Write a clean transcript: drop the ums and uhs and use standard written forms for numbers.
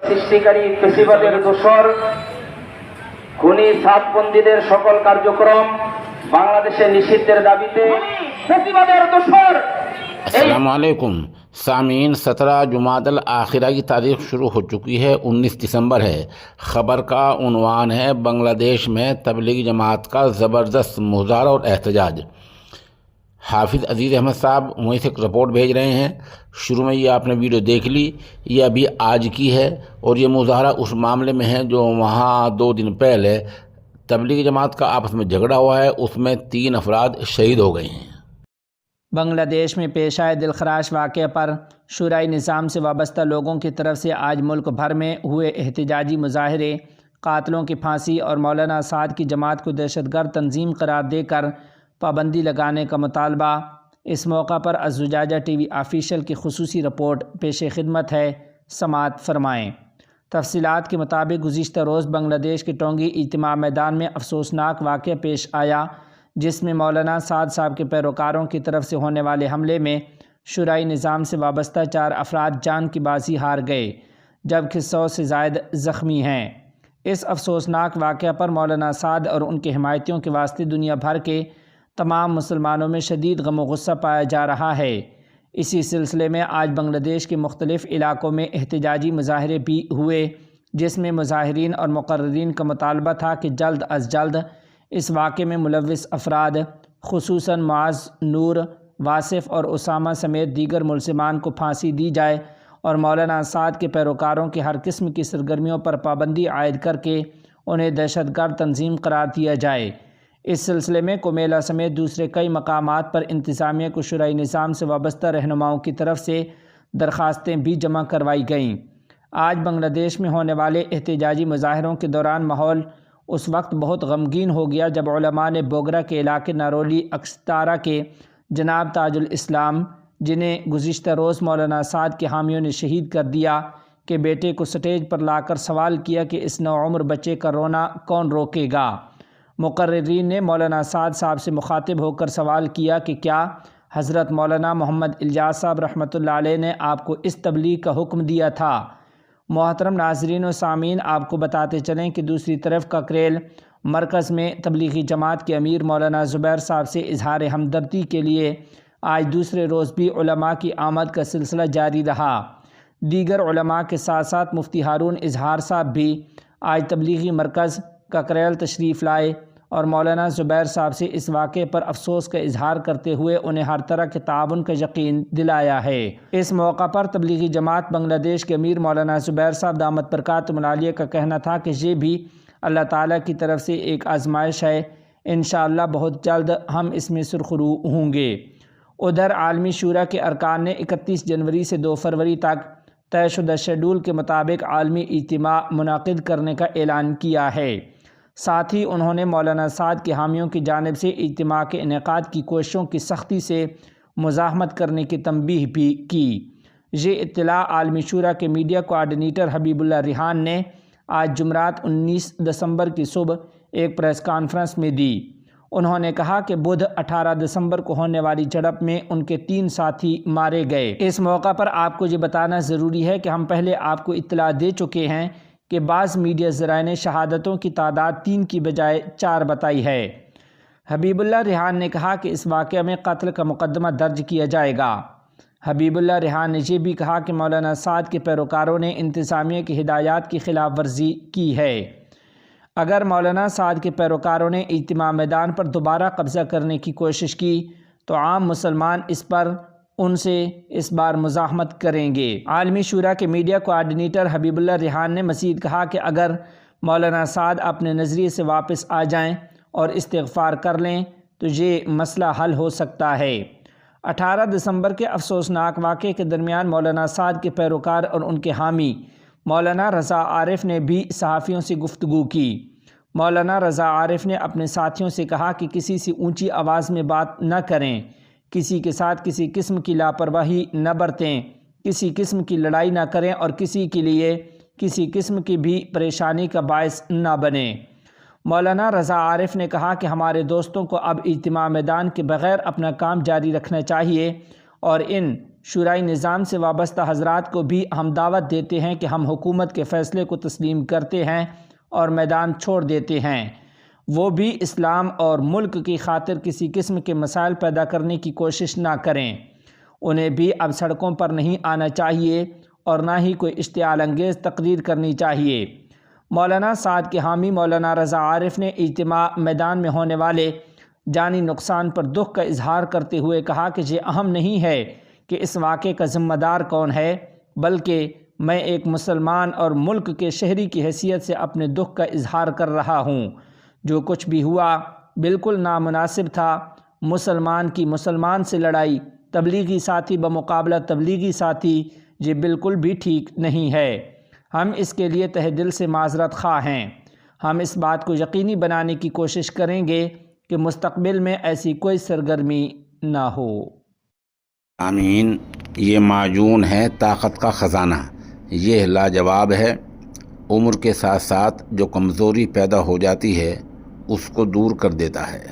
সৃষ্টিকারী ফেসিবাদের দোসর খুনি সাতপন্থীদের সকল কার্যক্রম বাংলাদেশে নিষিদ্ধের দাবিতে ফেসিবাদের দোসর। अस्सलामुअलैकुम सामीन 17 जुमादल आखिरा की तारीख शुरू हो चुकी है। 19 दिसंबर है। ख़बर का उन्वान है बांग्लादेश में तबलीगी जमात का ज़बरदस्त मुज़ाहरा और एहतजाज। हाफिज़ अज़ीज़ अहमद साहब वहीं से एक रिपोर्ट भेज रहे हैं। शुरू में ये आपने वीडियो देख ली, ये अभी आज की है और ये मुज़ाहरा उस मामले में है जो वहाँ 2 दिन पहले तबलीगी जमात का आपस में झगड़ा हुआ है, उसमें 3 अफराद शहीद हो गए हैं। बांग्लादेश में पेश आए दिलखराश वाक़े पर शुराई निज़ाम से वाबस्ता लोगों की तरफ से आज मुल्क भर में हुए एहतजाजी मुजाहरे, कातलों की फांसी और मौलाना साद की जमात को दहशतगर्द तंजीम करार देकर पाबंदी लगाने का मुतालबा। इस मौका पर अज़्ज़ुजाजा टीवी ऑफिशियल की खुसूसी रिपोर्ट पेश खिदमत है, समाअत फरमाएँ। तफसीलात के मुताबिक गुज़िश्ता रोज़ बांग्लादेश के टोंगी इज्तिमा मैदान में अफसोसनाक वाक़या पेश आया, जिसमें मौलाना साद साहब के पैरोकारों की तरफ से होने वाले हमले में शुराई निज़ाम से वाबस्ता 4 अफराद जान की बाजी हार गए, जबकि 100 से ज़ायद ज़ख्मी हैं। इस अफसोसनाक वाक़या पर मौलाना साद और उनके हिमायतियों के वास्ते दुनिया भर के तमाम मुसलमानों में शदीद गम व गुस्सा पाया जा रहा है। इसी सिलसिले में आज बांग्लादेश के मुख्तलिफ़ इलाक़ों में एहतजाजी मुज़ाहरे भी हुए, जिसमें मुज़ाहिरीन और मुक़र्रिरीन का मुतालबा था कि जल्द अज़ जल्द इस वाक़े में मुलव्विस अफराद खुसूसन मुआज़, नूर, वासिफ़ और उसामा समेत दीगर मुलज़िमान को फांसी दी जाए और मौलाना साद के पैरोकारों की हर किस्म की सरगर्मियों पर पाबंदी आयद करके उन्हें दहशतगर्द तंजीम करार दिया जाए। इस सिलसिले में कुमेला समेत दूसरे कई मकामात पर इंतज़ामिया को शुराई निज़ाम से वाबस्ता रहनुमाओं की तरफ से दरख्वास्तें भी जमा करवाई गईं। आज बांग्लादेश में होने वाले एहतजाजी मुज़ाहरों के दौरान माहौल उस वक्त बहुत गमगीन हो गया जब उलमा ने बोगरा के इलाके नारोली अक्सतारा के जनाब ताजुल इस्लाम, जिन्हें गुज़िश्ता रोज़ मौलाना साद के हामियों ने शहीद कर दिया, के बेटे को स्टेज पर लाकर सवाल किया कि इस नौउम्र बच्चे का रोना कौन रोकेगा। मुक़र्रिरीन ने मौलाना साद साहब से मुखातिब होकर सवाल किया कि क्या हज़रत मौलाना मोहम्मद इल्यास साहब रहमतुल्लाह अलैह ने आपको इस तबलीग का हुक्म दिया था। मोहतरम नाज़रीन व सामीन, आपको बताते चलें कि दूसरी तरफ ककरेल मरकज़ में तबलीगी जमात के अमीर मौलाना ज़ुबैर साहब से इजहार हमदर्दी के लिए आज दूसरे रोज़ भी उलमा की आमद का सिलसिला जारी रहा। दीगर उलमा के साथ साथ मुफ्ती हारून इजहार साहब भी आज तबलीगी मरकज़ ककरेल तशरीफ़ लाए और मौलाना ज़ुबैर साहब से इस वाक़े पर अफसोस का इजहार करते हुए उन्हें हर तरह के ताउन का यकीन दिलाया है। इस मौका पर तबलीगी जमात बांग्लादेश के अमीर मौलाना ज़ुबैर साहब दामत बरकातुहुम आलिया का कहना था कि ये भी अल्लाह ताला की तरफ से एक आजमाइश है, इंशाअल्लाह बहुत जल्द हम इसमें सुरखरू होंगे। उधर आलमी शूरा के अरकान ने 31 जनवरी से 2 फरवरी तक तयशुदा शेड्यूल के मुताबिक आलमी इज्तिमा मुनाकिद करने का ऐलान किया है। साथ ही उन्होंने मौलाना साद के हामियों की जानिब से इज्तिमा के इनेकाद की कोशिशों की सख्ती से मुज़ाहमत करने की तंबीह भी की। ये इत्तला आलमी शूरा के मीडिया कोआर्डिनेटर हबीबुल्लाह रिहान ने आज जुमरात 19 दिसंबर की सुबह एक प्रेस कॉन्फ्रेंस में दी। उन्होंने कहा कि बुध 18 दिसंबर को होने वाली झड़प में उनके 3 साथी मारे गए। इस मौका पर आपको ये बताना ज़रूरी है कि हम पहले आपको इत्तला दे चुके हैं कि बाज़ मीडिया ज़राए ने शहादतों की तादाद 3 की बजाय 4 बताई है। हबीबुल्लाह रिहान ने कहा कि इस वाक़े में कत्ल का मुकदमा दर्ज किया जाएगा। हबीबुल्लाह रिहान ने यह भी कहा कि मौलाना साद के पैरोकारों ने इंतज़ामिया की हिदायत की खिलाफ वर्जी की है। अगर मौलाना साद के पैरोकारों ने इज्तिमा मैदान पर दोबारा कब्ज़ा करने की कोशिश की तो आम मुसलमान इस पर उनसे इस बार मुज़ाहमत करेंगे। आलमी शूरा के मीडिया कोआर्डिनेटर हबीबुल्लाह रिहान ने मज़ीद कहा कि अगर मौलाना साद अपने नज़रिए से वापस आ जाएं और इस्तिग़फ़ार कर लें तो ये मसला हल हो सकता है। 18 दिसंबर के अफसोसनाक वाक़े के दरमियान मौलाना साद के पैरोकार और उनके हामी मौलाना रज़ा आरिफ ने भी सहाफ़ियों से गुफ्तगू की। मौलाना रज़ा आरिफ ने अपने साथियों से कहा कि किसी से ऊँची आवाज़ में बात न करें, किसी के साथ किसी किस्म की लापरवाही न बरतें, किसी किस्म की लड़ाई न करें और किसी के लिए किसी किस्म की भी परेशानी का बायस न बने। मौलाना रज़ा आरिफ ने कहा कि हमारे दोस्तों को अब इज्तिमा मैदान के बग़ैर अपना काम जारी रखना चाहिए और इन شورائے نظام سے وابستہ حضرات کو بھی ہم دعوت دیتے ہیں کہ ہم حکومت کے فیصلے کو تسلیم کرتے ہیں اور میدان چھوڑ دیتے ہیں۔ وہ بھی اسلام اور ملک کی خاطر کسی قسم کے مسائل پیدا کرنے کی کوشش نہ کریں۔ انہیں بھی اب سڑکوں پر نہیں آنا چاہیے اور نہ ہی کوئی اشتعال انگیز تقریر کرنی چاہیے۔ مولانا سعد کے حامی مولانا رضا عارف نے اجتماع میدان میں ہونے والے جانی نقصان پر دکھ کا اظہار کرتے ہوئے کہا کہ یہ اہم نہیں ہے کہ اس واقعے کا ذمہ دار کون ہے، بلکہ میں ایک مسلمان اور ملک کے شہری کی حیثیت سے اپنے دکھ کا اظہار کر رہا ہوں۔ جو کچھ بھی ہوا بالکل نامناسب تھا۔ مسلمان کی مسلمان سے لڑائی، تبلیغی ساتھی بمقابلہ تبلیغی ساتھی، یہ بالکل بھی ٹھیک نہیں ہے۔ ہم اس کے لیے تہہ دل سے معذرت خواہ ہیں۔ ہم اس بات کو یقینی بنانے کی کوشش کریں گے کہ مستقبل میں ایسی کوئی سرگرمی نہ ہو۔ آمین۔ یہ معجون ہے طاقت کا خزانہ، یہ لاجواب ہے۔ عمر کے ساتھ ساتھ جو کمزوری پیدا ہو جاتی ہے اس کو دور کر دیتا ہے۔